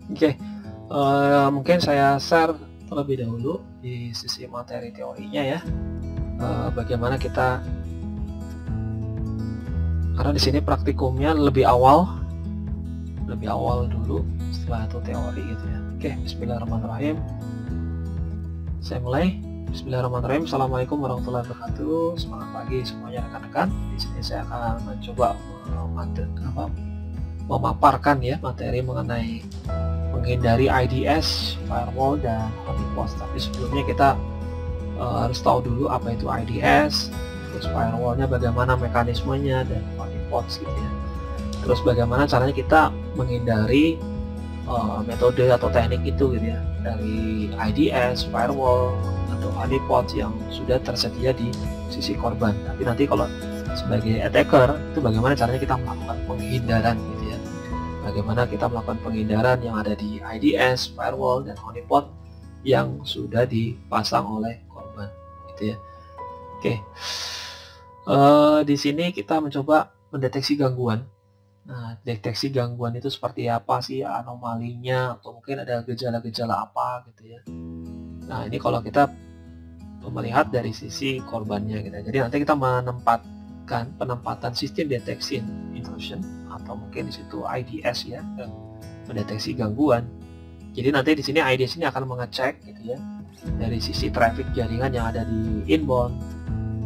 Oke, mungkin saya share terlebih dahulu di sisi materi teorinya ya. Bagaimana kita, karena di sini praktikumnya lebih awal dulu, setelah itu teori gitu ya. Oke, bismillahirrahmanirrahim. Saya mulai. Bismillahirrahmanirrahim. Assalamualaikum warahmatullahi wabarakatuh. Selamat pagi semuanya rekan-rekan. Di sini saya akan mencoba memaparkan ya materi mengenai menghindari IDS, firewall, dan honeypot. Tapi sebelumnya kita harus tahu dulu apa itu IDS, terus firewallnya bagaimana mekanismenya, dan honeypot gitu ya. Terus bagaimana caranya kita menghindari metode atau teknik itu gitu ya, dari IDS, firewall, atau honeypot yang sudah tersedia di sisi korban. Tapi nanti kalau sebagai attacker itu bagaimana caranya kita melakukan penghindaran gitu ya. Bagaimana kita melakukan penghindaran yang ada di IDS, firewall, dan honeypot yang sudah dipasang oleh korban gitu ya. Oke. Di sini kita mencoba mendeteksi gangguan. Nah, deteksi gangguan itu seperti apa sih, anomalinya, atau mungkin ada gejala-gejala apa gitu ya. Nah, ini kalau kita melihat dari sisi korbannya gitu. Jadi nanti kita penempatan sistem deteksi intrusion, atau mungkin di situ IDS ya, dan mendeteksi gangguan. Jadi nanti di sini IDS ini akan mengecek gitu ya, dari sisi traffic jaringan yang ada di inbound,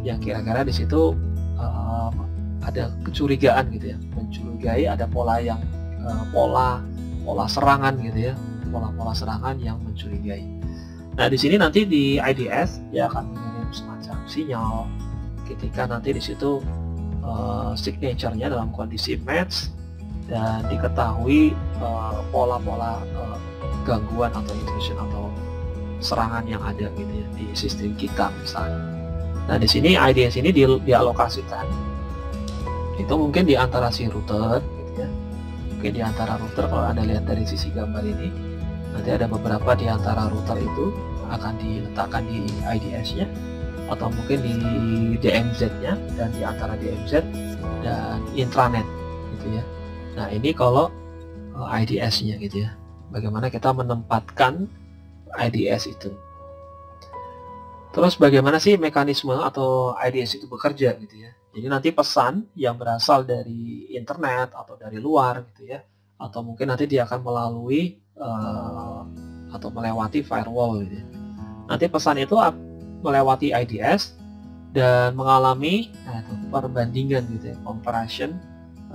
yang kira-kira di situ ada kecurigaan gitu ya, mencurigai ada pola yang pola serangan gitu ya, pola serangan yang mencurigai. Nah, di sini nanti di IDS dia akan mengirim semacam sinyal ketika nanti di situ signature-nya dalam kondisi match dan diketahui pola-pola gangguan atau intrusion atau serangan yang ada gitu ya di sistem kita misalnya. Nah, di sini IDS ini dialokasikan itu mungkin di antara si router gitu ya. Mungkin di antara router, kalau Anda lihat dari sisi gambar ini, nanti ada beberapa di antara router itu akan diletakkan di IDS-nya, atau mungkin di DMZ-nya, dan di antara DMZ dan intranet gitu ya. Nah, ini kalau IDS-nya gitu ya. Bagaimana kita menempatkan IDS itu. Terus bagaimana sih mekanisme atau IDS itu bekerja gitu ya. Jadi nanti pesan yang berasal dari internet atau dari luar gitu ya, atau mungkin nanti dia akan melalui atau melewati firewall gitu ya. Nanti pesan itu melewati IDS dan mengalami perbandingan gitu ya, comparison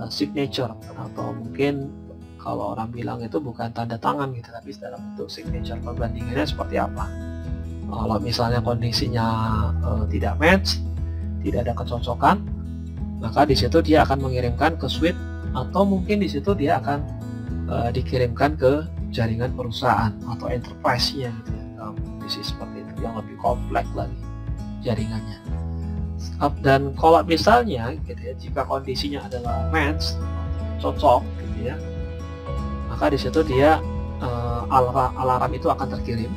signature, atau mungkin kalau orang bilang itu bukan tanda tangan gitu, tapi dalam bentuk signature. Perbandingannya seperti apa? Kalau misalnya kondisinya tidak match, tidak ada kecocokan, maka di situ dia akan mengirimkan ke switch, atau mungkin di situ dia akan dikirimkan ke jaringan perusahaan atau enterprise-nya gitu ya, dalam kondisi seperti itu yang lebih kompleks lagi jaringannya. Dan kalau misalnya gitu ya, jika kondisinya adalah match, cocok gitu ya, maka di situ dia alarm itu akan terkirim.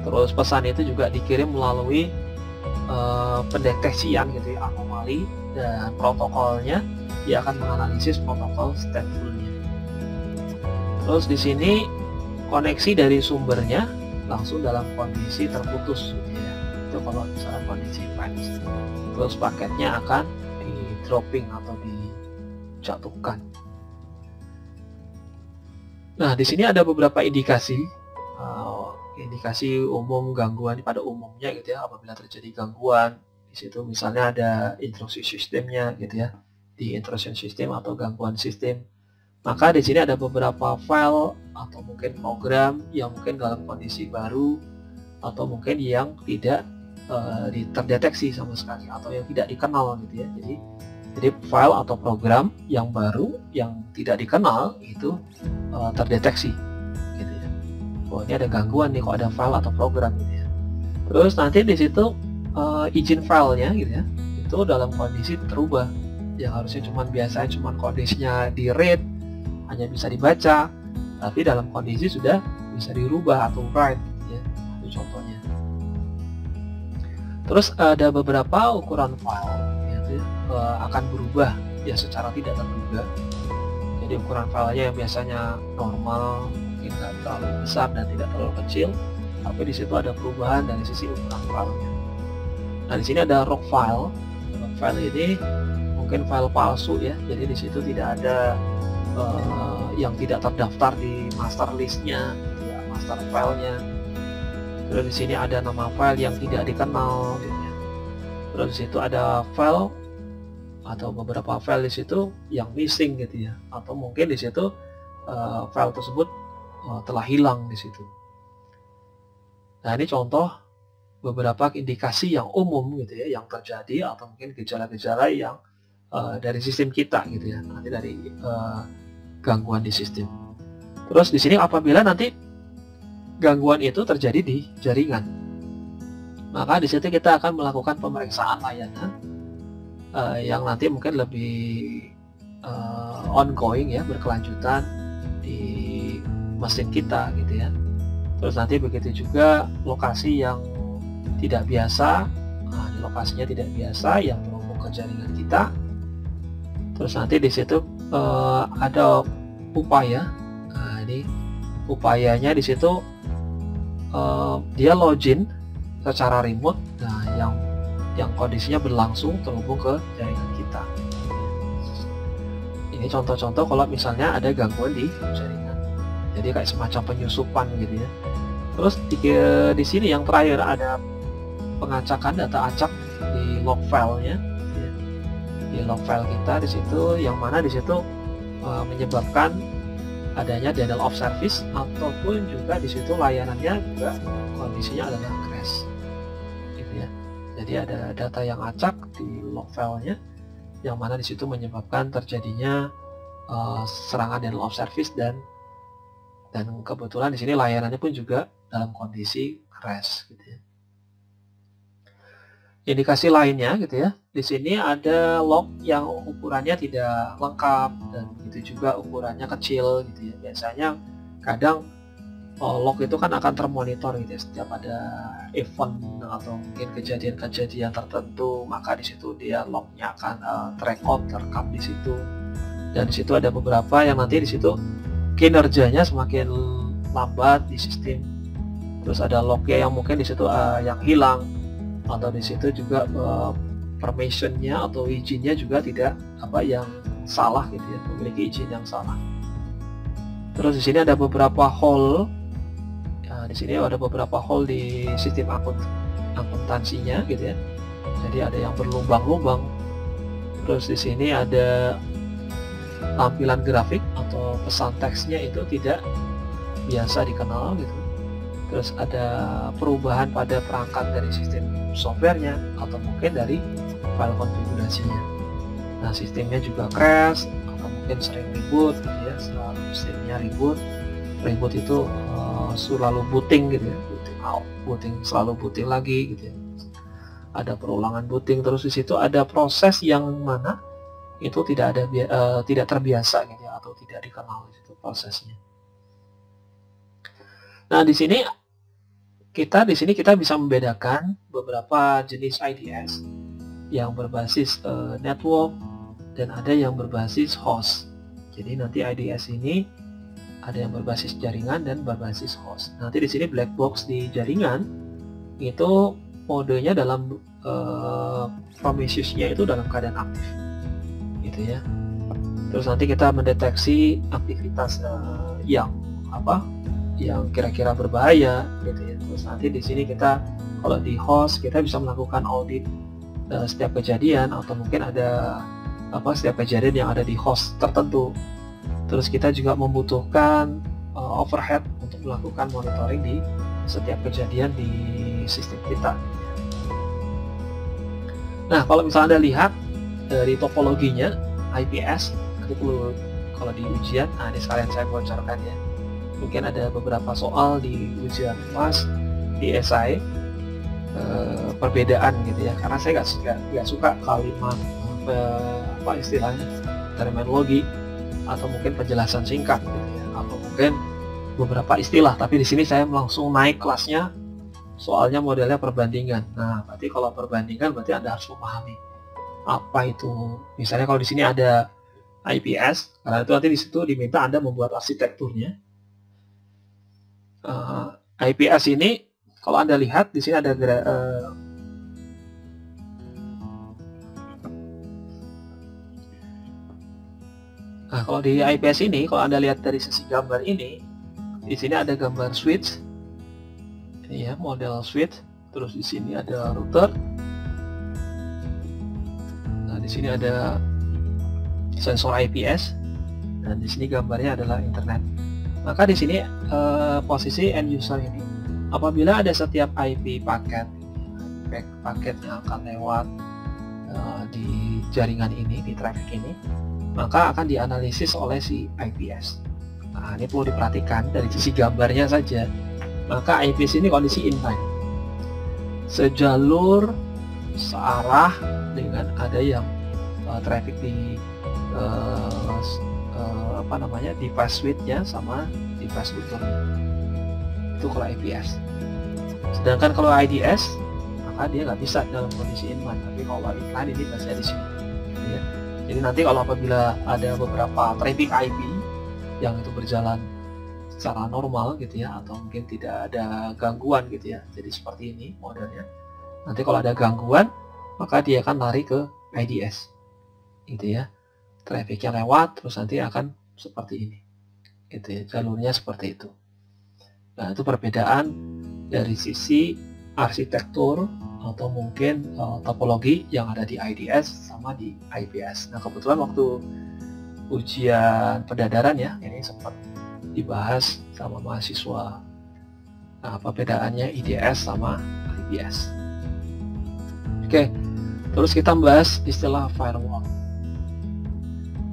Terus pesan itu juga dikirim melalui pendeteksian gitu ya, anomali, dan protokolnya dia akan menganalisis protokol statefulnya. Terus di sini koneksi dari sumbernya langsung dalam kondisi terputus gitu ya. Itu kalau misalnya kondisi match. Terus paketnya akan di dropping atau dijatuhkan. Nah, di sini ada beberapa indikasi umum gangguan pada umumnya gitu ya. Apabila terjadi gangguan di situ, misalnya ada intrusi sistemnya gitu ya, di intrusion system atau gangguan sistem, maka di sini ada beberapa file atau mungkin program yang mungkin dalam kondisi baru, atau mungkin yang tidak terdeteksi sama sekali, atau yang tidak dikenal gitu ya. Jadi file atau program yang baru yang tidak dikenal itu terdeteksi gitu ya. Oh, ini ada gangguan nih kok ada file atau program gitu ya. Terus nanti di situ izin filenya gitu ya, itu dalam kondisi terubah. Yang harusnya biasanya cuma kondisinya di read, hanya bisa dibaca, tapi dalam kondisi sudah bisa dirubah atau write gitu ya. Itu contohnya. Terus ada beberapa ukuran file gitu ya, akan berubah ya secara tidak terduga. Jadi ukuran filenya yang biasanya normal, mungkin nggak terlalu besar dan tidak terlalu kecil, tapi di situ ada perubahan dari sisi ukuran filenya. Nah, di sini ada rogue file. Rogue file ini mungkin file palsu ya, jadi di situ tidak ada yang tidak terdaftar di master listnya, ya, master filenya. Terus di sini ada nama file yang tidak dikenal, gitu ya. Terus di situ ada file atau beberapa file di situ yang missing gitu ya, atau mungkin di situ file tersebut telah hilang di situ. Nah, ini contoh beberapa indikasi yang umum gitu ya, yang terjadi atau mungkin gejala-gejala yang dari sistem kita gitu ya, nanti dari gangguan di sistem. Terus di sini apabila nanti gangguan itu terjadi di jaringan, maka di situ kita akan melakukan pemeriksaan layanan yang nanti mungkin lebih ongoing ya, berkelanjutan di mesin kita gitu ya. Terus nanti begitu juga lokasi yang tidak biasa, nah, di lokasinya tidak biasa yang terhubung ke jaringan kita. Terus nanti di situ ada upaya. Nah, ini upayanya di situ dia login secara remote, nah yang kondisinya berlangsung terhubung ke jaringan kita. Ini contoh-contoh kalau misalnya ada gangguan di jaringan. Jadi kayak semacam penyusupan gitu ya. Terus di sini yang terakhir ada pengacakan data acak di log filenya. Di log file kita di situ, yang mana di situ menyebabkan adanya denial of service, ataupun juga di situ layanannya juga kondisinya adalah crash gitu ya. Jadi ada data yang acak di log filenya, yang mana di situ menyebabkan terjadinya serangan denial of service, dan kebetulan di sini layanannya pun juga dalam kondisi crash gitu ya. Indikasi lainnya gitu ya, di sini ada log yang ukurannya tidak lengkap, dan begitu juga ukurannya kecil gitu ya. Biasanya kadang log itu kan akan termonitor gitu ya, setiap ada event atau mungkin kejadian-kejadian tertentu, maka di situ dia lognya akan terekam di situ. Dan di situ ada beberapa yang nanti di situ kinerjanya semakin lambat di sistem. Terus ada lognya yang mungkin di situ yang hilang, atau di situ juga permissionnya atau izinnya juga tidak yang salah gitu ya, memiliki izin yang salah. Terus di sini ada beberapa hole. Nah, di sini ada beberapa hole di sistem akuntansinya gitu ya. Jadi ada yang berlubang-lubang. Terus di sini ada tampilan grafik atau pesan teksnya itu tidak biasa dikenal gitu. Terus ada perubahan pada perangkat dari sistem softwarenya, atau mungkin dari file konfigurasinya. Nah, sistemnya juga crash, atau mungkin sering reboot gitu ya, selalu sistemnya reboot itu selalu booting gitu ya, booting out, selalu booting lagi gitu ya. Ada perulangan booting, terus di situ ada proses yang mana itu tidak terbiasa gitu ya, atau tidak dikenal itu prosesnya. Nah, di sini kita bisa membedakan beberapa jenis IDS yang berbasis network, dan ada yang berbasis host. Jadi nanti IDS ini ada yang berbasis jaringan dan berbasis host. Nanti di sini black box di jaringan itu modenya dalam promisesnya itu dalam keadaan aktif, gitu ya. Terus nanti kita mendeteksi aktivitas yang kira-kira berbahaya gitu ya. Terus nanti di sini kita, kalau di host, kita bisa melakukan audit setiap kejadian, atau mungkin ada setiap kejadian yang ada di host tertentu. Terus kita juga membutuhkan overhead untuk melakukan monitoring di setiap kejadian di sistem kita. Nah, kalau misalnya Anda lihat dari topologinya IPS itu kalau di ujian, nah ini sekalian saya bocorkan ya. Mungkin ada beberapa soal di ujian PAS, di esai, perbedaan gitu ya, karena saya nggak suka kalimat istilahnya terminologi, atau mungkin penjelasan singkat gitu ya, atau mungkin beberapa istilah, tapi di sini saya langsung naik kelasnya, soalnya modelnya perbandingan. Nah, berarti kalau perbandingan berarti Anda harus memahami apa itu. Misalnya kalau di sini ada IPS, karena itu nanti di situ diminta Anda membuat arsitekturnya. IPS ini kalau Anda lihat di sini ada nah, kalau di IPS ini, kalau Anda lihat dari sisi gambar ini, di sini ada gambar switch, ini ya, model switch. Terus di sini ada router. Nah, di sini ada sensor IPS, dan di sini gambarnya adalah internet. Maka di sini posisi end user ini, apabila ada setiap IP paket yang akan lewat di jaringan ini, di traffic ini, maka akan dianalisis oleh si IPS. Nah, ini perlu diperhatikan dari sisi gambarnya saja. Maka IPS ini kondisi inline, sejalur, searah, dengan ada yang traffic di device switch-nya sama device router-nya. Itu kalau IPS. Sedangkan kalau IDS, maka dia nggak bisa dalam kondisi inline. Tapi kalau inline ini biasanya di sini. Ya. Jadi nanti kalau apabila ada beberapa traffic IP yang itu berjalan secara normal gitu ya, atau mungkin tidak ada gangguan gitu ya, jadi seperti ini modelnya. Nanti kalau ada gangguan, maka dia akan lari ke IDS gitu ya, trafficnya lewat, terus nanti akan seperti ini gitu ya, jalurnya seperti itu. Nah, itu perbedaan dari sisi arsitektur atau mungkin topologi yang ada di IDS sama di IPS. Nah, kebetulan waktu ujian pendadaran ya, ini sempat dibahas sama mahasiswa. Nah, apa bedanya IDS sama IPS? Oke, terus kita bahas istilah firewall.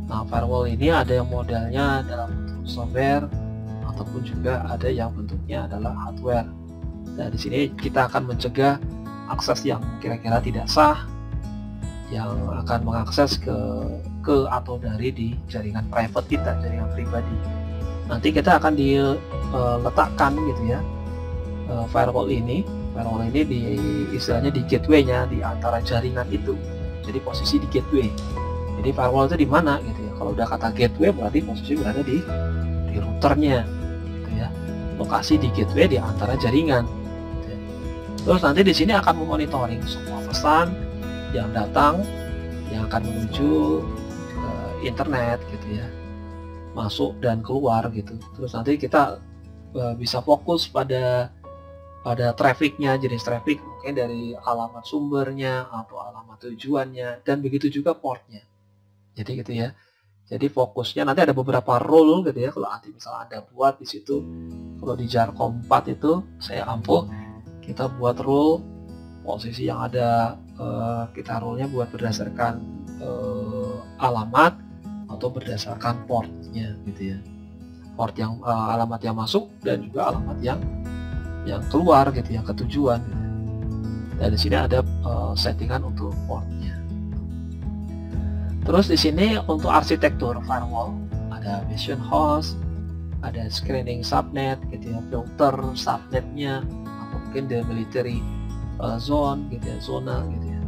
Nah, firewall ini ada yang modelnya dalam bentuk software ataupun juga ada yang bentuknya adalah hardware. Nah, di sini kita akan mencegah akses yang kira-kira tidak sah, yang akan mengakses ke atau dari di jaringan private kita, jaringan pribadi. Nanti kita akan diletakkan gitu ya, firewall ini di istilahnya di gateway-nya, di antara jaringan itu. Jadi posisi di gateway. Jadi firewall itu di mana gitu ya? Kalau udah kata gateway berarti posisi berada di routernya gitu ya. Lokasi di gateway di antara jaringan. Gitu ya. Terus nanti di sini akan memonitoring semua pesan yang datang, yang akan menuju internet gitu ya, masuk dan keluar gitu. Terus nanti kita bisa fokus pada trafficnya, jenis traffic mungkin dari alamat sumbernya atau alamat tujuannya, dan begitu juga portnya. Jadi gitu ya. Jadi fokusnya nanti ada beberapa role gitu ya. Kalau nanti misalnya Anda buat di situ, kalau di Jarkom 4 itu saya ampuh, kita buat role posisi yang ada, kita role-nya buat berdasarkan alamat atau berdasarkan portnya gitu ya. Port yang alamat yang masuk dan juga alamat yang keluar gitu, yang ke tujuan gitu. Dan di sini ada settingan untuk portnya. Terus di sini untuk arsitektur firewall ada mission host, ada screening subnet gitu ya, filter subnetnya, atau mungkin demilitary zone gitu ya, zona gitu ya,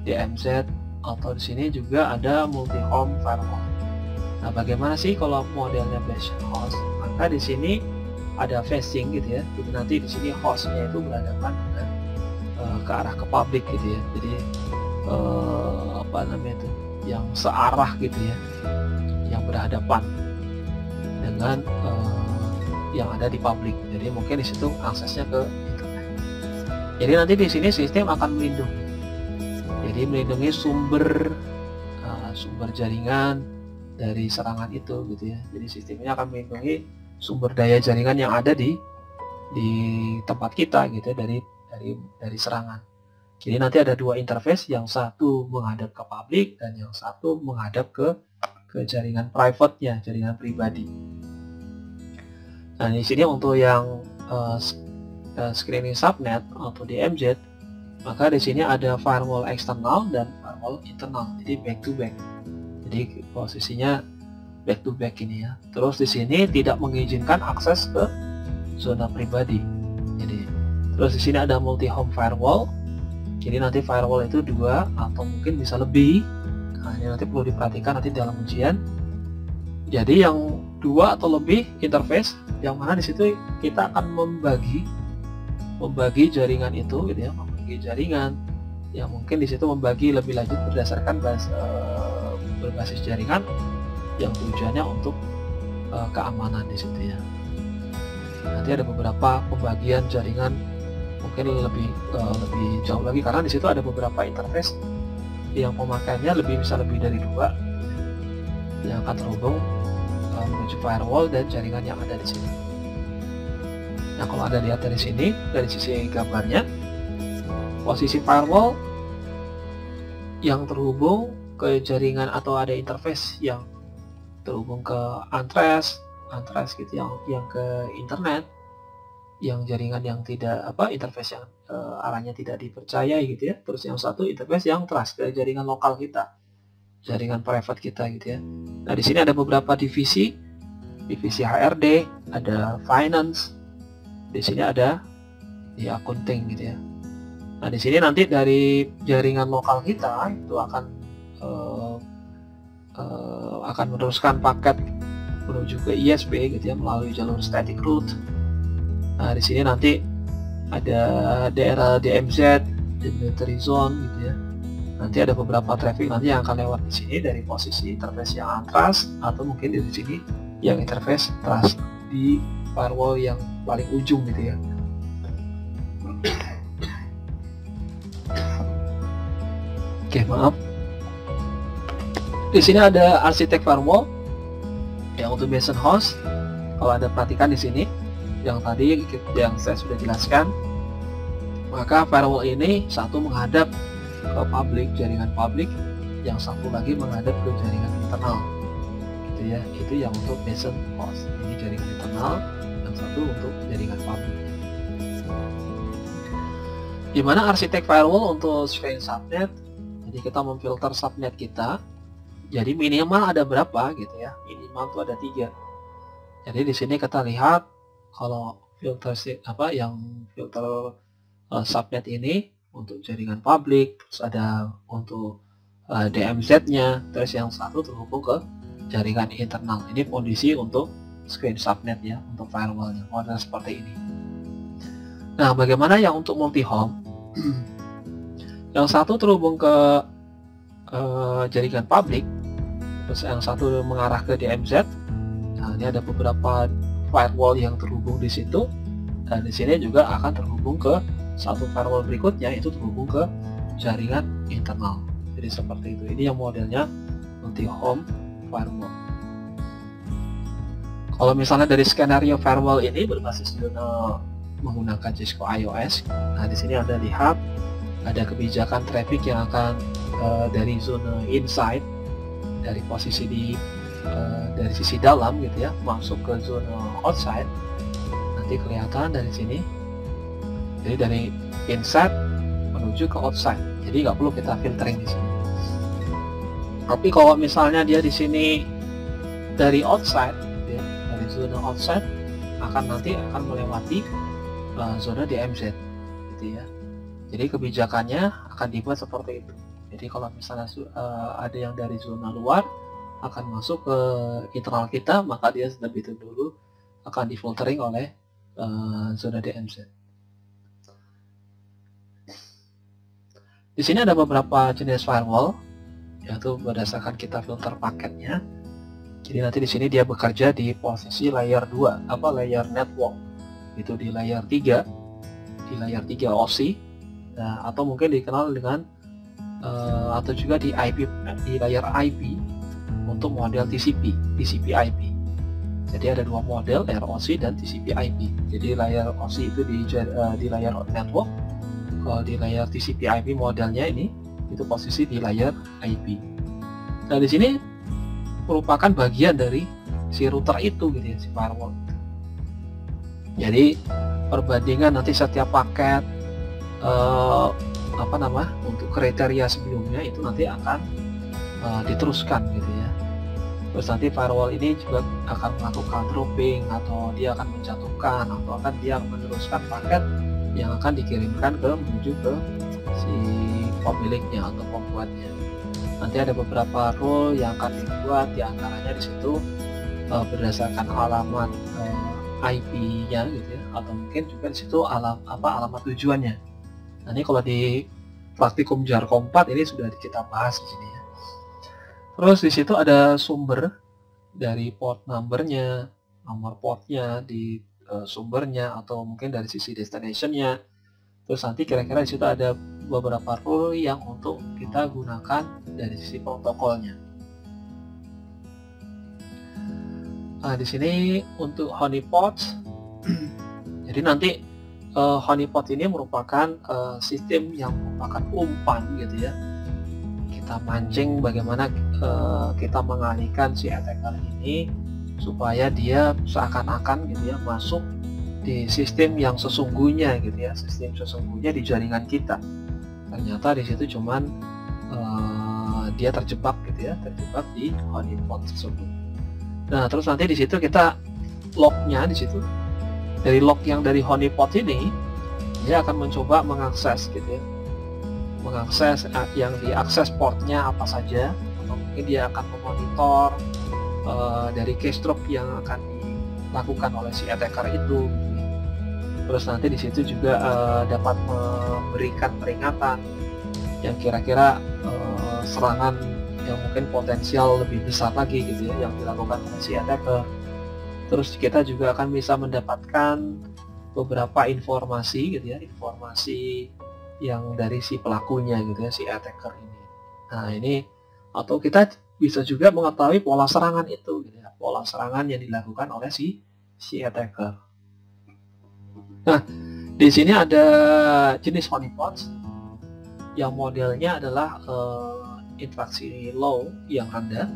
DMZ, atau di sini juga ada multi home firewall. Nah, bagaimana sih kalau modelnya mission host? Maka di sini ada facing gitu ya. Jadi nanti di sini hostnya itu berhadapan dengan ke arah ke public gitu ya. Jadi apa namanya itu, yang searah gitu ya, yang berhadapan dengan yang ada di public. Jadi mungkin di situ aksesnya ke internet. Jadi nanti di sini sistem akan melindungi. Jadi melindungi sumber jaringan dari serangan itu gitu ya. Jadi sistemnya akan melindungi sumber daya jaringan yang ada di tempat kita gitu ya, dari serangan. Jadi nanti ada dua interface, yang satu menghadap ke public dan yang satu menghadap ke jaringan private-nya, jaringan pribadi. Nah, di sini untuk yang screening subnet atau DMZ, maka di sini ada firewall eksternal dan firewall internal. Jadi back to back. Jadi posisinya back to back ini ya. Terus di sini tidak mengizinkan akses ke zona pribadi. Jadi terus di sini ada multi home firewall. Jadi nanti firewall itu dua atau mungkin bisa lebih Nah, ini nanti perlu diperhatikan nanti dalam ujian. Jadi yang 2 atau lebih interface, yang mana di situ kita akan membagi jaringan itu, gitu ya, membagi jaringan. Yang mungkin di situ membagi lebih lanjut berdasarkan berbasis jaringan yang tujuannya untuk keamanan di situ ya. Nanti ada beberapa pembagian jaringan mungkin lebih jauh lagi, karena di situ ada beberapa interface yang pemakaiannya bisa lebih dari 2 yang akan terhubung menuju firewall dan jaringan yang ada di sini. Nah, kalau Anda lihat dari sini, dari sisi gambarnya, posisi firewall yang terhubung ke jaringan atau ada interface yang terhubung ke ANTRES gitu, yang ke internet, yang jaringan yang tidak interface yang arahnya tidak dipercayai gitu ya. Terus yang satu interface yang trust ke jaringan lokal kita, jaringan private kita gitu ya. Nah, di sini ada beberapa divisi HRD, ada finance, di sini ada di accounting gitu ya. Nah, di sini nanti dari jaringan lokal kita itu akan meneruskan paket menuju ke ISP gitu ya, melalui jalur static route. Nah, di sini nanti ada daerah DMZ, Demilitarized Zone gitu ya. Nanti ada beberapa traffic nanti yang akan lewat di sini dari posisi interface yang ANTRUST, atau mungkin di sini yang interface trust di firewall yang paling ujung gitu ya. Oke, maaf. Di sini ada arsitek firewall yang untuk basin host. Kalau Anda perhatikan di sini, yang tadi yang saya sudah jelaskan, maka firewall ini satu menghadap ke publik, jaringan publik, yang satu lagi menghadap ke jaringan internal gitu ya. Itu yang untuk basin host, ini jaringan internal, yang satu untuk jaringan publik. Gimana arsitek firewall untuk screen subnet? Jadi kita memfilter subnet kita, jadi minimal ada berapa gitu ya, minimal tuh ada 3. Jadi di sini kita lihat kalau filter subnet ini untuk jaringan publik, terus ada untuk DMZ-nya, terus yang satu terhubung ke jaringan internal. Ini kondisi untuk screen subnet ya, untuk firewallnya, model seperti ini. Nah, bagaimana yang untuk multi-home? Yang satu terhubung ke jaringan publik, terus yang satu mengarah ke DMZ. Nah, ini ada beberapa firewall yang terhubung di situ, dan di sini juga akan terhubung ke satu firewall berikutnya, itu terhubung ke jaringan internal. Jadi seperti itu. Ini yang modelnya multi-home firewall. Kalau misalnya dari skenario firewall ini berbasis zona menggunakan Cisco iOS, nah di sini Anda lihat ada kebijakan traffic yang akan dari zona inside, dari posisi dari sisi dalam gitu ya, masuk ke zona outside. Nanti kelihatan dari sini. Jadi dari inside menuju ke outside. Jadi nggak perlu kita filtering di sini. Tapi kalau misalnya dia di sini dari outside, ya, dari zona outside nanti akan melewati zona DMZ, gitu ya. Jadi kebijakannya akan dibuat seperti itu. Jadi kalau misalnya ada yang dari zona luar akan masuk ke internal kita, maka dia lebih dulu akan difiltering oleh zona DMZ. Di sini ada beberapa jenis firewall, yaitu berdasarkan kita filter paketnya. Jadi nanti di sini dia bekerja di posisi layer 2, layer network. Itu di layer 3, OC, nah, atau mungkin dikenal dengan atau juga di layer IP untuk model TCP/IP. Jadi ada 2 model, layer OC dan TCP/IP. Jadi layer OC itu di layer network. Kalau di layar TCP/IP modelnya ini, itu posisi di layar IP. Nah, di sini merupakan bagian dari si router itu gitu ya, si firewall. Jadi perbandingan nanti setiap paket untuk kriteria sebelumnya itu nanti akan diteruskan gitu ya. Terus nanti firewall ini juga akan melakukan dropping, atau dia akan menjatuhkan, atau dia akan meneruskan paket yang akan dikirimkan menuju ke si pemiliknya atau pembuatnya. nanti ada beberapa rule yang akan dibuat, diantaranya di situ berdasarkan alamat IP-nya gitu ya, atau mungkin juga di situ alamat tujuannya. Nah, ini kalau di praktikum Jarkom 4 ini sudah kita bahas di sini ya. Terus di situ ada sumber dari port numbernya, nomor portnya di sumbernya, atau mungkin dari sisi destinationnya. Terus nanti kira-kira di situ ada beberapa rule yang untuk kita gunakan dari sisi protokolnya. Nah, di sini untuk honeypot, jadi nanti honeypot ini merupakan sistem yang merupakan umpan gitu ya. Kita mancing bagaimana kita mengalihkan si attacker ini supaya dia seakan-akan gitu ya masuk di sistem yang sesungguhnya gitu ya, sistem sesungguhnya di jaringan kita. Ternyata di situ cuman dia terjebak gitu ya, terjebak di honeypot tersebut. Nah, terus nanti di situ kita lognya di situ, dari log yang dari honeypot ini dia akan mencoba mengakses gitu ya, mengakses yang diakses portnya apa saja, atau mungkin dia akan memonitor dari keystroke yang akan dilakukan oleh si attacker itu gitu ya. Terus nanti di situ juga dapat memberikan peringatan yang kira-kira serangan yang mungkin potensial lebih besar lagi gitu ya yang dilakukan oleh si attacker. Terus kita juga akan bisa mendapatkan beberapa informasi gitu ya, informasi yang dari si pelakunya gitu ya, si attacker ini. Nah, ini atau kita bisa juga mengetahui pola serangan itu gitu ya, pola serangan yang dilakukan oleh si attacker. Nah, di sini ada jenis honeypots yang modelnya adalah interaksi low yang rendah.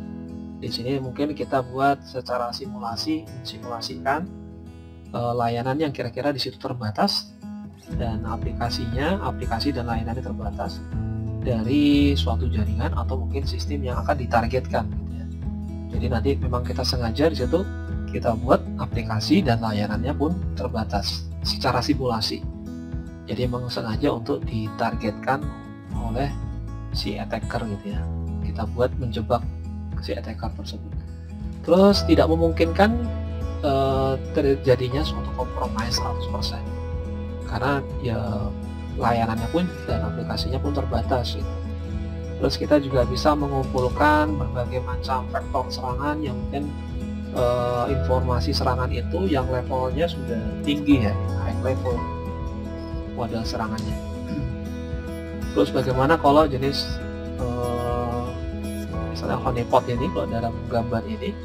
Di sini mungkin kita buat secara simulasikan layanan yang kira-kira di situ terbatas dan aplikasi dan layanannya terbatas dari suatu jaringan atau mungkin sistem yang akan ditargetkan gitu ya. Jadi nanti memang kita sengaja di situ kita buat aplikasi dan layanannya pun terbatas secara simulasi. Jadi memang sengaja untuk ditargetkan oleh si attacker gitu ya, kita buat menjebak si attacker tersebut. Terus tidak memungkinkan terjadinya suatu kompromis 100% karena ya layanannya pun dan aplikasinya pun terbatas gitu. Terus kita juga bisa mengumpulkan berbagai macam vektor serangan yang mungkin informasi serangan itu yang levelnya sudah tinggi ya, high level model serangannya. Terus bagaimana kalau jenis misalnya honeypot ini, kalau dalam gambar ini,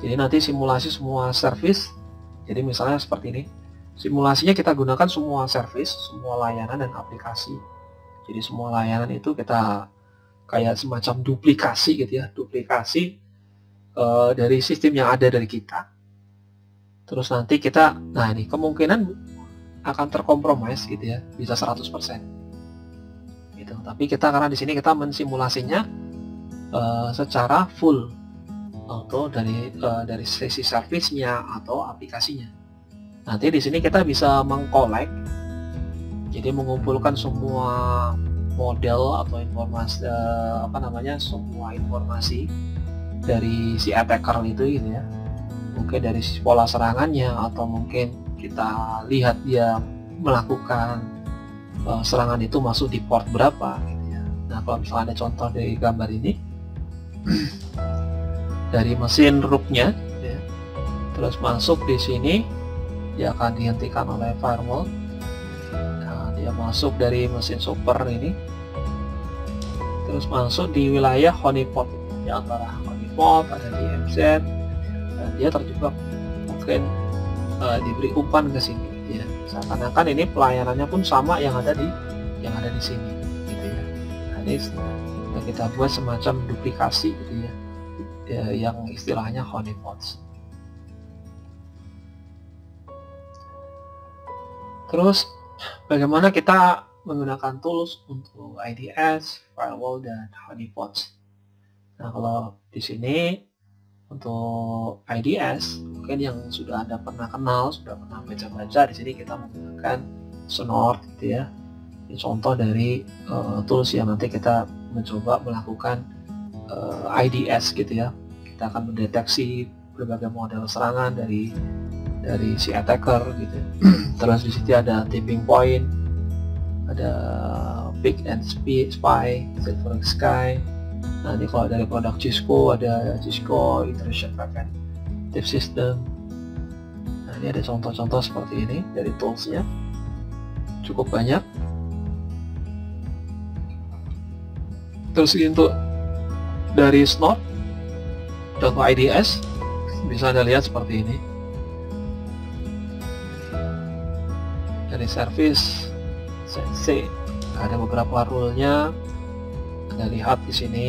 jadi nanti simulasi semua service. Jadi misalnya seperti ini, simulasinya kita gunakan semua service, semua layanan dan aplikasi. Jadi semua layanan itu kita kayak semacam duplikasi gitu ya, duplikasi dari sistem yang ada dari kita. Terus nanti kita, nah ini kemungkinan akan terkompromis gitu ya, bisa 100%. Gitu. Tapi kita karena di sini kita mensimulasinya secara full atau dari sesi service-nya atau aplikasinya. Nanti di sini kita bisa mengkolek, jadi mengumpulkan semua model atau informasi semua informasi dari si attacker itu gitu ya. Mungkin dari pola serangannya atau mungkin kita lihat dia melakukan serangan itu masuk di port berapa gitu ya. Nah, kalau misalnya ada contoh dari gambar ini dari mesin rooknya gitu ya, terus masuk di sini dia akan dihentikan oleh firewall. Nah, dia masuk dari mesin super ini terus masuk di wilayah honeypot di antara honeypot ada di MZ dan dia terjebak, mungkin diberi umpan ke sini gitu ya. Seakan-akan ini pelayanannya pun sama yang ada di sini gitu ya. Nah, ini kita buat semacam duplikasi gitu ya, yang istilahnya honeypots. Terus bagaimana kita menggunakan tools untuk IDS, firewall, dan honeypots. Nah, kalau di sini untuk IDS mungkin yang sudah Anda pernah kenal, sudah pernah baca-baca, di sini kita menggunakan Snort gitu ya. Ini contoh dari tools yang nanti kita mencoba melakukan IDS gitu ya. Kita akan mendeteksi berbagai model serangan dari si attacker gitu. Terus di situ ada tipping point, ada pick and spy, silver sky. Nah ini kalau dari produk Cisco ada Cisco Intrusion Preventive System. Nah ini ada contoh-contoh seperti ini dari toolsnya, cukup banyak. Terus untuk dari Snort, contoh IDS bisa Anda lihat seperti ini. Dari service Sensei ada beberapa rule-nya. Anda lihat di sini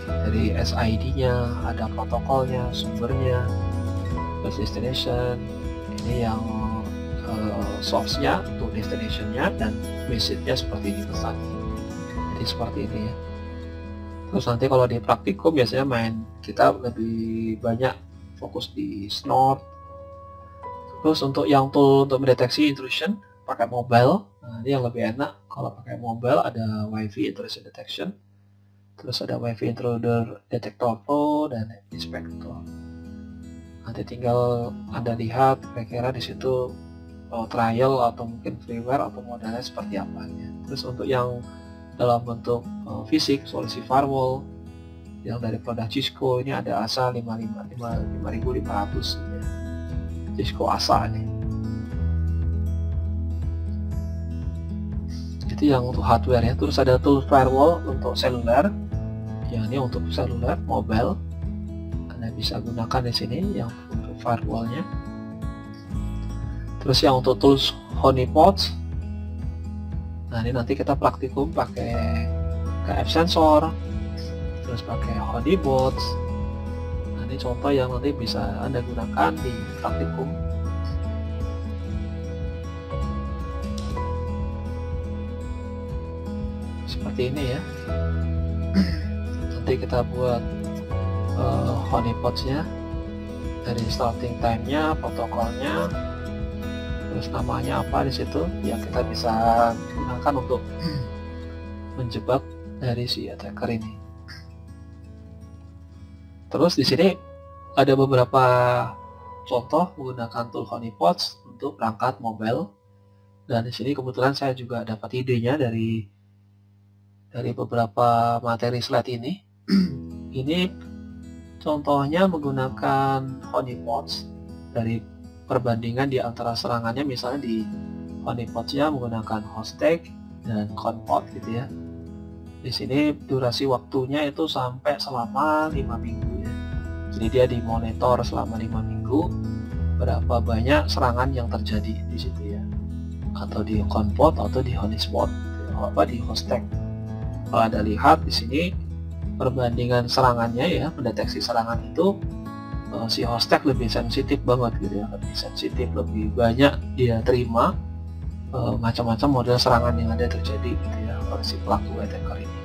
dari SID-nya, ada protokolnya, sumbernya, terus destination. Ini yang source-nya untuk destination-nya, dan message-nya seperti ini pesan. Jadi seperti ini ya. Terus nanti kalau di praktikum biasanya kita lebih banyak fokus di Snort. Terus untuk yang tool untuk mendeteksi intrusion pakai mobile, nah ini yang lebih enak. Kalau pakai mobile ada Wi-Fi intrusion detection, terus ada Wi-Fi intruder detector pro dan inspector. Nanti tinggal Anda lihat kira-kira di situ trial atau mungkin freeware atau modelnya seperti apa ya. Terus untuk yang dalam bentuk fisik, solusi firewall yang dari produk Cisco ini ada ASA 5500 ya. Cisco ASA ini. Itu yang untuk hardware ya. Terus ada tool firewall untuk seluler. Yang ini untuk seluler, mobile. Anda bisa gunakan di sini yang untuk firewallnya. Terus yang untuk tools honeypots. Nah ini nanti kita praktikum pakai KF sensor, terus pakai honeypots. Nah ini contoh yang nanti bisa Anda gunakan di praktikum. Seperti ini ya. Nanti kita buat honeypots-nya dari starting time-nya, protokolnya, terus namanya apa di situ yang kita bisa gunakan untuk menjebak dari si attacker ini. Terus di sini ada beberapa contoh menggunakan tool honeypots untuk perangkat mobile, dan di sini kebetulan saya juga dapat idenya dari beberapa materi slide ini. Ini contohnya menggunakan honeypots dari perbandingan di antara serangannya, misalnya di honeypots-nya menggunakan hosttag dan conpot gitu ya. Di sini durasi waktunya itu sampai selama 5 minggu ya. Jadi dia dimonitor selama 5 minggu berapa banyak serangan yang terjadi di situ ya. Atau di conpot atau di honeypot, di hosttag. Kalau Anda lihat di sini perbandingan serangannya ya, mendeteksi serangan itu si hosttag lebih sensitif banget gitu ya, lebih sensitif, lebih banyak dia terima macam-macam model serangan yang ada terjadi gitu ya oleh si pelaku attacker ini.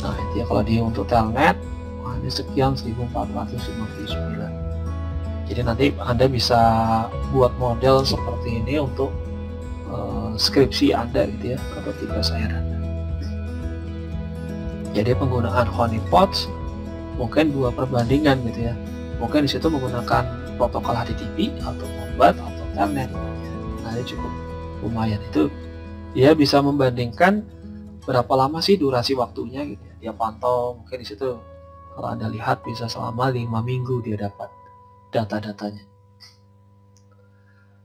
Nah itu ya, kalau dia untuk telnet, ini sekian 1459. Jadi nanti Anda bisa buat model seperti ini untuk skripsi Anda gitu ya, atau tugas akhir Anda. Jadi penggunaan honeypots mungkin 2 perbandingan gitu ya. Mungkin disitu menggunakan protokol HTTP atau Modbus atau Telnet. Nah ini cukup lumayan, itu dia bisa membandingkan berapa lama sih durasi waktunya gitu ya. Dia pantau mungkin disitu kalau Anda lihat bisa selama 5 minggu dia dapat data-datanya.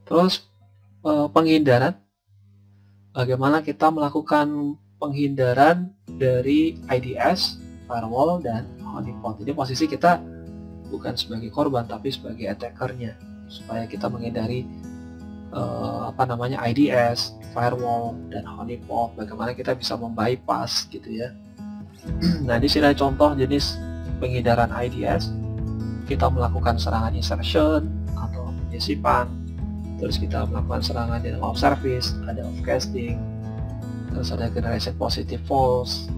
Terus penghindaran, bagaimana kita melakukan penghindaran dari IDS, firewall, dan honeypot. Ini posisi kita bukan sebagai korban tapi sebagai attackernya, supaya kita menghindari IDS, firewall, dan honeypot. Bagaimana kita bisa membypass gitu ya. Nah di sini ada contoh jenis penghindaran IDS. Kita melakukan serangan insertion atau penyisipan, terus kita melakukan serangan di off service, ada off casting, terus ada generation positive false.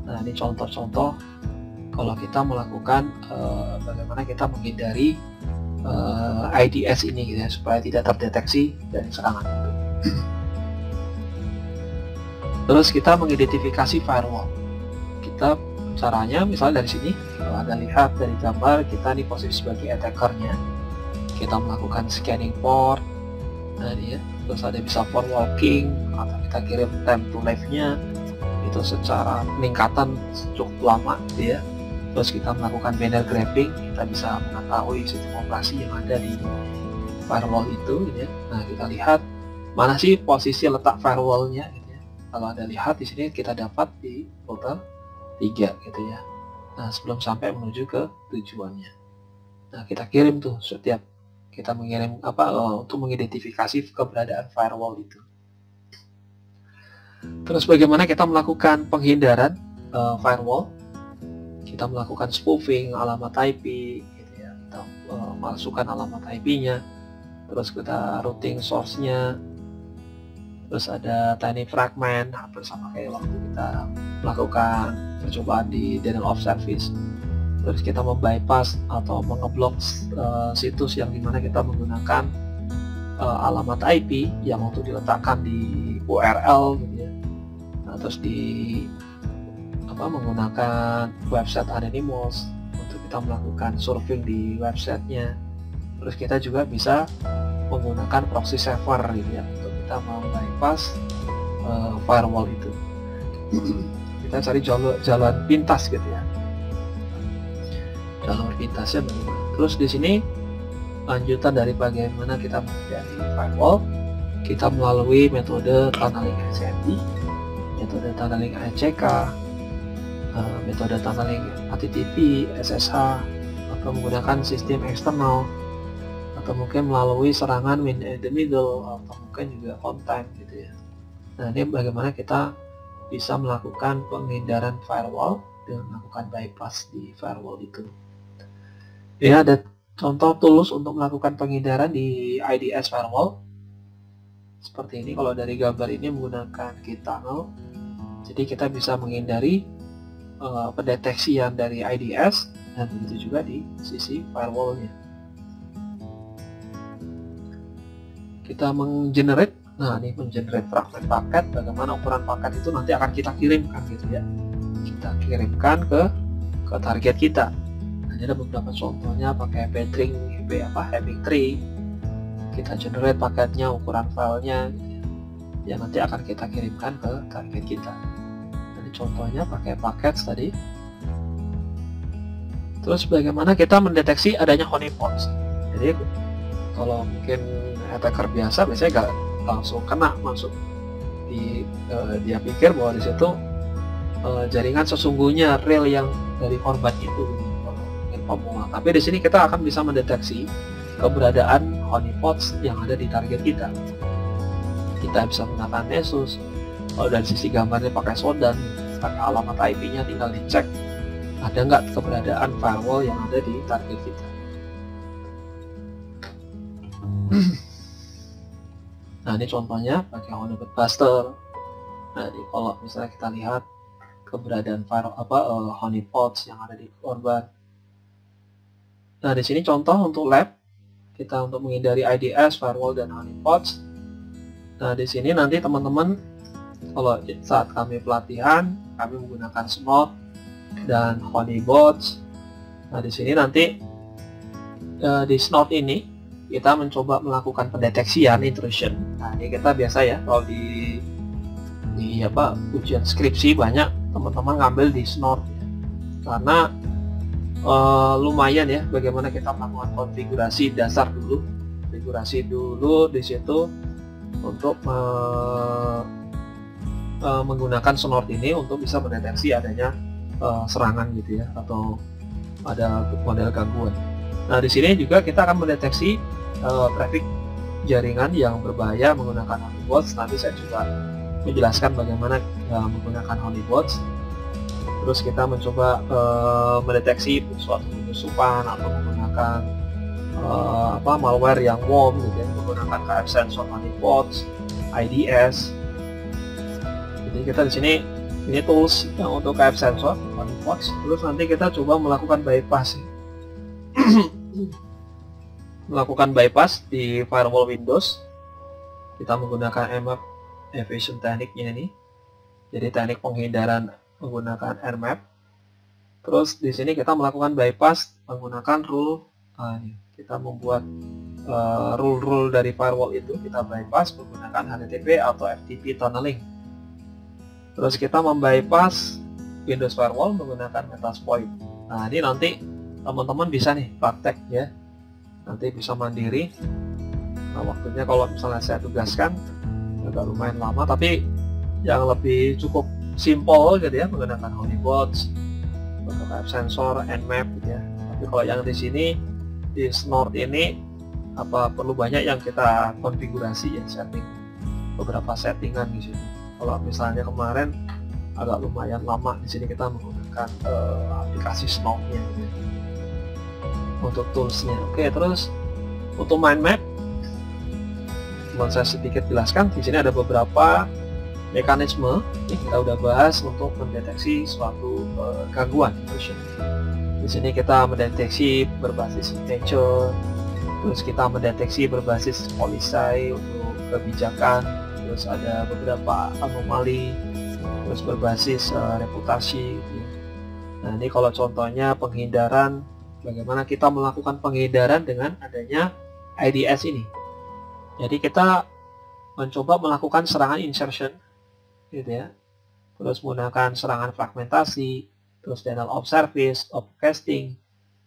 Nah ini contoh-contoh kalau kita melakukan bagaimana kita menghindari IDS ini gitu ya, supaya tidak terdeteksi dari serangan itu. Terus kita mengidentifikasi firewall. Kita caranya misalnya dari sini, kalau Anda lihat dari gambar kita nih posisi sebagai attackernya, kita melakukan scanning port, nah dia, terus ada bisa port walking atau kita kirim time to live-nya itu secara peningkatan cukup lama gitu ya. Terus kita melakukan banner grabbing, kita bisa mengetahui sistem operasi yang ada di firewall itu gitu ya. Nah kita lihat mana sih posisi letak firewallnya gitu ya. Kalau Anda lihat di sini kita dapat di router 3 gitu ya. Nah sebelum sampai menuju ke tujuannya, nah kita kirim tuh setiap kita mengirim untuk mengidentifikasi keberadaan firewall itu. Terus bagaimana kita melakukan penghindaran firewall? Kita melakukan spoofing alamat IP gitu ya. Kita masukkan alamat IP-nya, terus kita routing source-nya, terus ada tiny fragment, hampir sama kayak waktu kita melakukan percobaan di denial of service. Terus kita membypass atau mengeblok situs yang dimana kita menggunakan alamat IP yang untuk diletakkan di URL gitu ya. Nah, terus menggunakan website anonymous untuk kita melakukan surfing di websitenya. Terus kita juga bisa menggunakan proxy server gitu ya untuk kita membypass firewall itu. Kita cari jalan pintas gitu ya. Jalur pintasnya bagaimana? Terus di sini lanjutan dari bagaimana kita menjadi firewall, kita melalui metode tunneling SMB, metode tunneling ACK, metode tunneling HTTP, SSH, atau menggunakan sistem eksternal, atau mungkin melalui serangan win in the middle, atau mungkin juga on time gitu ya. Nah ini bagaimana kita bisa melakukan penghindaran firewall dengan melakukan bypass di firewall itu. Ini ada contoh tools untuk melakukan penghindaran di IDS firewall. Seperti ini, kalau dari gambar ini menggunakan gate tunnel, jadi kita bisa menghindari pendeteksian dari IDS, dan begitu juga di sisi firewallnya. Kita menggenerate, nah ini menggenerate fragment paket, bagaimana ukuran paket itu nanti akan kita kirimkan gitu ya. Kita kirimkan ke target kita. Nah, ini ada beberapa contohnya pakai Having Tree. Kita generate paketnya, ukuran filenya gitu ya, yang nanti akan kita kirimkan ke target kita. Contohnya pakai paket tadi. Terus bagaimana kita mendeteksi adanya honeypots. Jadi kalau mungkin attacker biasa biasanya nggak langsung kena masuk dia pikir bahwa di situ jaringan sesungguhnya real yang dari korban itu mungkin pemula. Tapi di sini kita akan bisa mendeteksi keberadaan honeypots yang ada di target kita. Kita bisa menggunakan Nessus. Kalau dari sisi gambarnya pakai Sodan, pakai alamat IP-nya tinggal dicek ada nggak keberadaan firewall yang ada di target kita. Nah ini contohnya pakai Honeypot Buster. Nah ini kalau misalnya kita lihat keberadaan honeypots yang ada di korban. Nah di sini contoh untuk lab kita untuk menghindari IDS, firewall, dan honeypots. Nah di sini nanti teman-teman kalau saat kami pelatihan, kami menggunakan Snort dan Honeybots. Nah, di sini nanti di Snort ini kita mencoba melakukan pendeteksian intrusion. Nah, ini kita biasa ya kalau di ujian skripsi banyak teman-teman ngambil di Snort ya. Karena lumayan ya bagaimana kita melakukan konfigurasi dasar dulu, di situ untuk menggunakan Snort ini untuk bisa mendeteksi adanya serangan gitu ya, atau ada model gangguan. Nah di sini juga kita akan mendeteksi traffic jaringan yang berbahaya menggunakan honeybots. Nanti saya coba menjelaskan bagaimana menggunakan honeybots. Terus kita mencoba mendeteksi suatu penyusupan atau menggunakan malware yang worm gitu ya, menggunakan KF sensor honeybots, IDS. Jadi kita di sini ini tools yang untuk KF sensor honeypots. Terus nanti kita coba melakukan bypass melakukan bypass di firewall Windows. Kita menggunakan Nmap evasion tekniknya ini. Jadi teknik penghindaran menggunakan Nmap. Terus di sini kita melakukan bypass menggunakan rule. Kita membuat rule dari firewall itu kita bypass menggunakan HTTP atau FTP tunneling. Terus kita membypass Windows Firewall menggunakan Metasploit. Nah, ini nanti teman-teman bisa nih praktek ya. Nanti bisa mandiri. Nah, waktunya kalau misalnya saya tugaskan agak lumayan lama, tapi yang lebih cukup simple gitu ya, menggunakan honeypots, AF sensor, nmap gitu ya. Tapi kalau yang di sini di snort ini perlu banyak yang kita konfigurasi ya, setting beberapa settingan di sini. Kalau misalnya kemarin agak lumayan lama, di sini kita menggunakan aplikasi snort-nya gitu ya, untuk toolsnya. Oke, terus untuk mind map, saya sedikit jelaskan. Di sini ada beberapa mekanisme yang kita udah bahas untuk mendeteksi suatu gangguan intrusion. Di sini kita mendeteksi berbasis signature, terus kita mendeteksi berbasis policy untuk kebijakan, terus ada beberapa anomali, terus berbasis reputasi gitu. Nah, ini kalau contohnya penghindaran, bagaimana kita melakukan penghindaran dengan adanya IDS ini. Jadi kita mencoba melakukan serangan insertion gitu ya, terus menggunakan serangan fragmentasi, terus denial of service, obfuscating,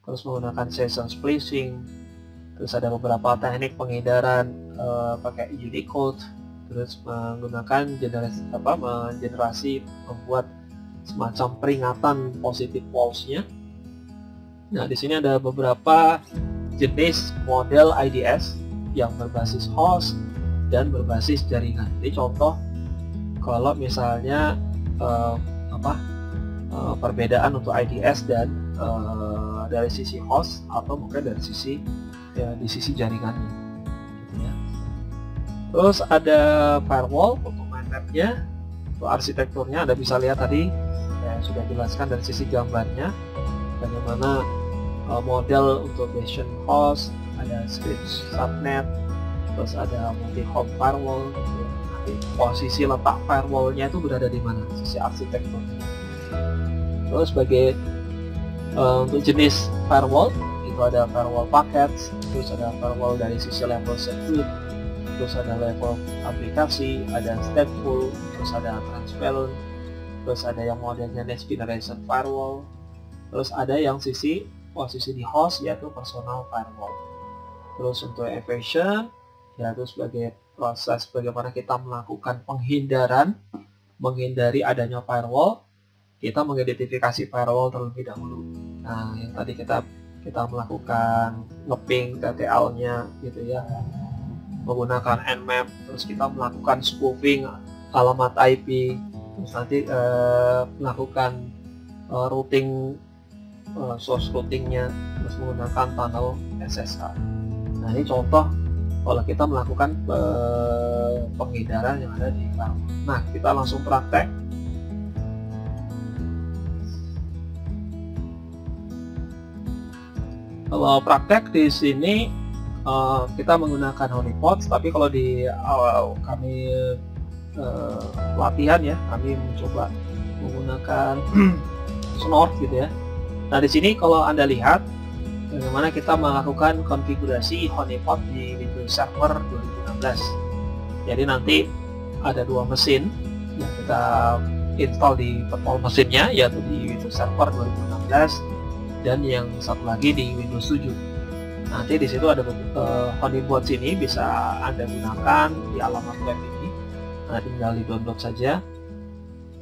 terus menggunakan session splicing, terus ada beberapa teknik penghindaran pakai Unicode, terus menggunakan generasi membuat semacam peringatan positive false-nya. Nah, di sini ada beberapa jenis model IDS yang berbasis host dan berbasis jaringan. Ini contoh kalau misalnya perbedaan untuk IDS dan dari sisi host atau mungkin dari sisi di sisi jaringannya gitu ya. Terus ada firewall untuk mind map-nya, untuk arsitekturnya Anda bisa lihat tadi saya sudah jelaskan dari sisi gambarnya bagaimana model untuk version host, ada switch subnet, terus ada multi home firewall gitu ya. Posisi letak firewallnya itu berada di mana, sisi arsitektur. Terus sebagai untuk jenis firewall itu ada firewall packets, terus ada firewall dari sisi level security, terus ada level aplikasi, ada stateful, terus ada transparent, terus ada yang modelnya next generation firewall, terus ada yang posisi di host yaitu personal firewall. Terus untuk evasion yaitu sebagai proses bagaimana kita melakukan penghindaran, menghindari adanya firewall, kita mengidentifikasi firewall terlebih dahulu. Nah, yang tadi kita melakukan nge-ping TTL-nya gitu ya, menggunakan nmap, terus kita melakukan spoofing alamat IP, terus nanti melakukan routing, source routingnya, terus menggunakan tunnel SSH. Nah, ini contoh kalau kita melakukan penghindaran yang ada di firewall. Nah, kita langsung praktek. Kalau praktek di sini kita menggunakan honeypots, tapi kalau di awal kami latihan ya, kami mencoba menggunakan snort gitu ya. Nah, di sini kalau Anda lihat bagaimana kita melakukan konfigurasi honeypot di Windows Server 2016. Jadi nanti ada dua mesin yang kita install di virtual mesinnya, yaitu di Windows Server 2016 dan yang satu lagi di Windows 7. Nanti di situ ada honeypots ini bisa Anda gunakan di alamat web ini. Nah, tinggal di download saja.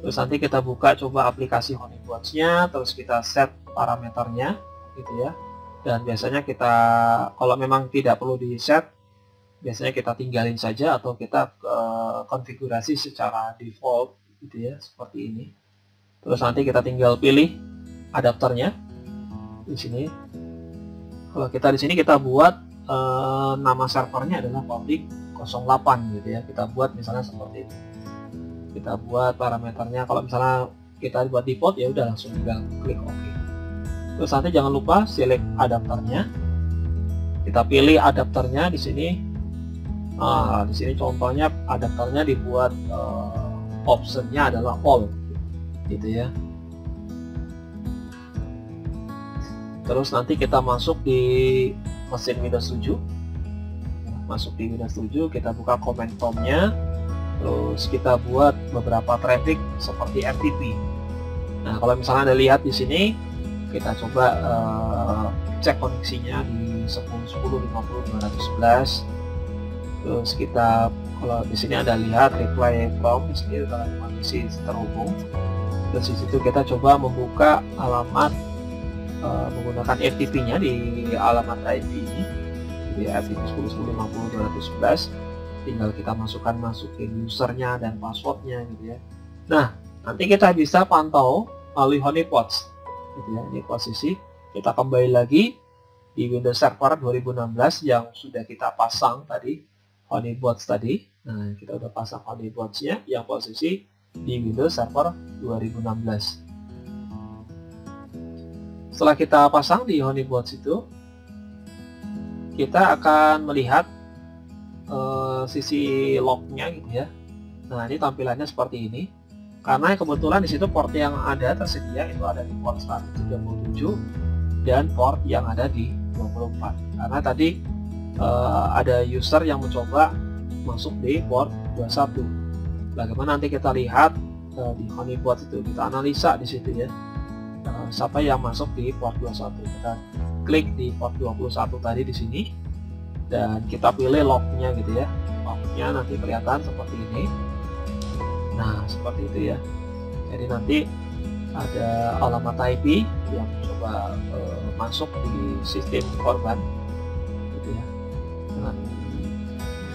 Terus nanti kita buka coba aplikasi honeypots-nya, terus kita set parameternya gitu ya. Dan biasanya kita kalau memang tidak perlu di set, biasanya kita tinggalin saja atau kita konfigurasi secara default gitu ya, seperti ini. Terus nanti kita tinggal pilih adapternya di sini. Kalau kita di sini kita buat nama servernya adalah public 08 gitu ya. Kita buat misalnya seperti ini. Kita buat parameternya, kalau misalnya kita buat default ya udah langsung tinggal klik OK. Terus nanti jangan lupa select adapternya. Kita pilih adapternya di sini. Di sini contohnya adapternya dibuat optionnya adalah all, gitu ya. Terus nanti kita masuk di mesin Windows 7. Masuk di Windows 7, kita buka command prompt-nya. Terus kita buat beberapa traffic seperti FTP. Nah, kalau misalnya Anda lihat di sini, kita coba cek koneksinya di 10.10.50.211. Terus kita, kalau di sini Anda lihat reply from, di sini dalam kondisi terhubung. Terus di situ kita coba membuka alamat menggunakan FTP-nya di alamat IP ini, di FTP 10.10.50.211. Tinggal kita masukin usernya dan passwordnya gitu ya. Nah, nanti kita bisa pantau melalui honeypots gitu ya. Ini posisi, kita kembali lagi di Windows Server 2016 yang sudah kita pasang tadi, honeypots tadi. Nah, kita udah pasang honeypots-nya yang posisi di Windows Server 2016. Setelah kita pasang di honeypots itu, kita akan melihat sisi lognya gitu ya. Nah, ini tampilannya seperti ini. Karena kebetulan di situ port yang ada tersedia itu ada di port 137 dan port yang ada di 24. Karena tadi ada user yang mencoba masuk di port 21. Bagaimana nanti kita lihat di honeypot itu, kita analisa di situ ya. Siapa yang masuk di port 21. Kita klik di port 21 tadi di sini dan kita pilih lognya gitu ya. Lognya nanti kelihatan seperti ini. Nah, seperti itu ya. Jadi nanti ada alamat IP yang coba masuk di sistem korban gitu ya. Dengan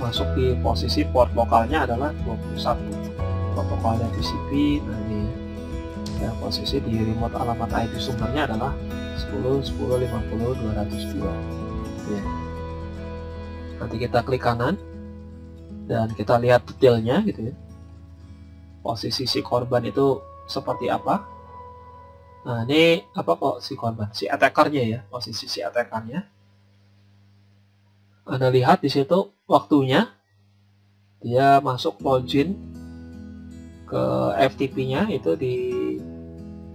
masuk di posisi port lokalnya adalah 21. Protokolnya TCP. Nah, ini ya, posisi di remote alamat IP sumbernya adalah 10.10.50.202 gitu ya. Nanti kita klik kanan dan kita lihat detailnya gitu ya. Posisi si korban itu seperti apa. Nah, ini apa kok si korban, si attackernya ya, posisi si attackernya. Anda lihat di situ waktunya dia masuk login ke FTP-nya itu di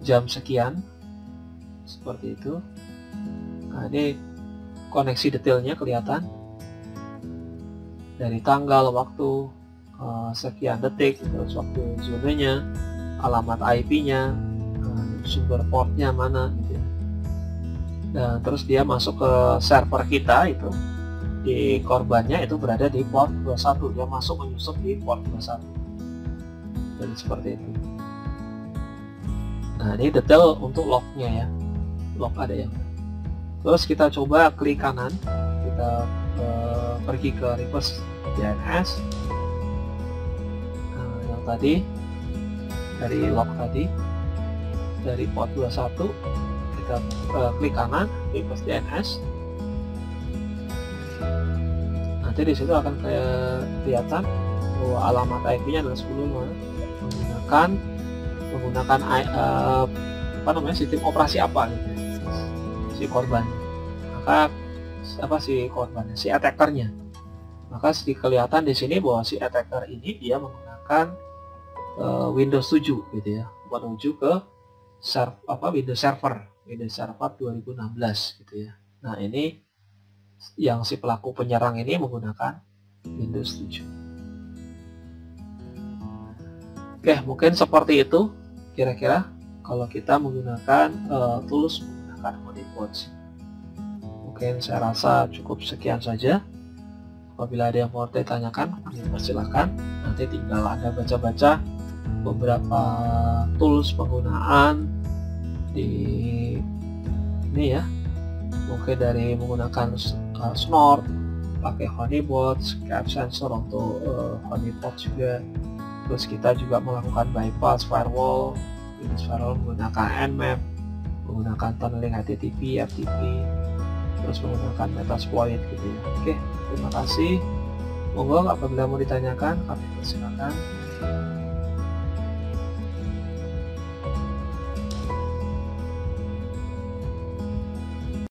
jam sekian seperti itu. Nah, ini koneksi detailnya kelihatan dari tanggal, waktu, sekian detik, terus waktu zonanya, alamat IP-nya, sumber portnya mana gitu ya. Dan terus dia masuk ke server kita itu di korbannya itu berada di port 21. Dia masuk menyusup di port 21. Jadi seperti itu. Nah, ini detail untuk lognya ya. Log ada yang. Terus kita coba klik kanan, kita pergi ke reverse DNS. Nah, yang tadi dari log tadi dari port 21 kita klik kanan reverse DNS. Nanti di situ akan kelihatan bahwa alamat IP-nya adalah 10 menggunakan apa namanya, sistem operasi apa gitu ya, si korban. Maka apa si korbannya, si attackernya. Maka kelihatan di sini bahwa si attacker ini dia menggunakan Windows 7 gitu ya, menuju ke Windows Server 2016 gitu ya. Nah, ini yang si pelaku penyerang ini menggunakan Windows 7. Oke, mungkin seperti itu kira-kira kalau kita menggunakan tools menggunakan honeypots. Mungkin saya rasa cukup sekian saja. Apabila ada yang mau ditanyakan, silakan. Nanti tinggal Anda baca-baca beberapa tools penggunaan di ini ya. Mungkin dari menggunakan snort, pakai honeypots, cap sensor untuk honeypots juga. Terus kita juga melakukan bypass firewall, Windows firewall menggunakan Nmap, menggunakan tunneling HTTP, FTP, terus menggunakan Metasploit gitu ya. Oke, terima kasih. Monggo apabila mau ditanyakan kami persilakan.